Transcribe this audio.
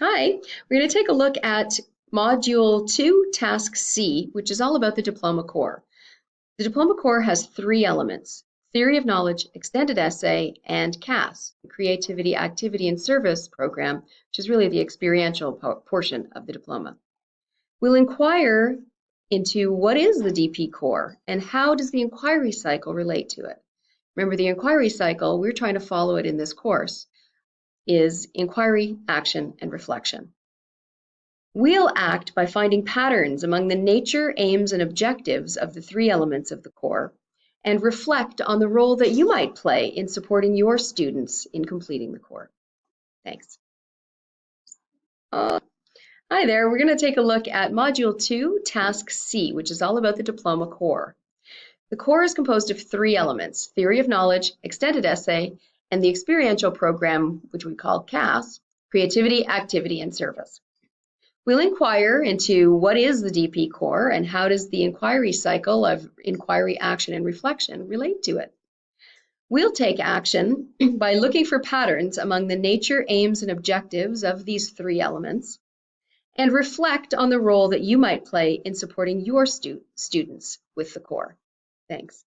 Hi, we're going to take a look at Module 2, Task C, which is all about the Diploma Core. The Diploma Core has three elements: Theory of Knowledge, Extended Essay, and CAS, the Creativity, Activity, and Service program, which is really the experiential portion of the diploma. We'll inquire into what is the DP Core and how does the inquiry cycle relate to it. Remember, the inquiry cycle, we're trying to follow it in this course, is inquiry, action, and reflection. We'll act by finding patterns among the nature, aims, and objectives of the three elements of the core and reflect on the role that you might play in supporting your students in completing the core. Thanks. Hi there, we're going to take a look at Module 2, Task C, which is all about the Diploma Core. The core is composed of three elements: Theory of Knowledge, Extended Essay, and the experiential program, which we call CAS, Creativity, Activity, and Service. We'll inquire into what is the DP Core and how does the inquiry cycle of inquiry, action, and reflection relate to it. We'll take action by looking for patterns among the nature, aims, and objectives of these three elements and reflect on the role that you might play in supporting your students with the core. Thanks.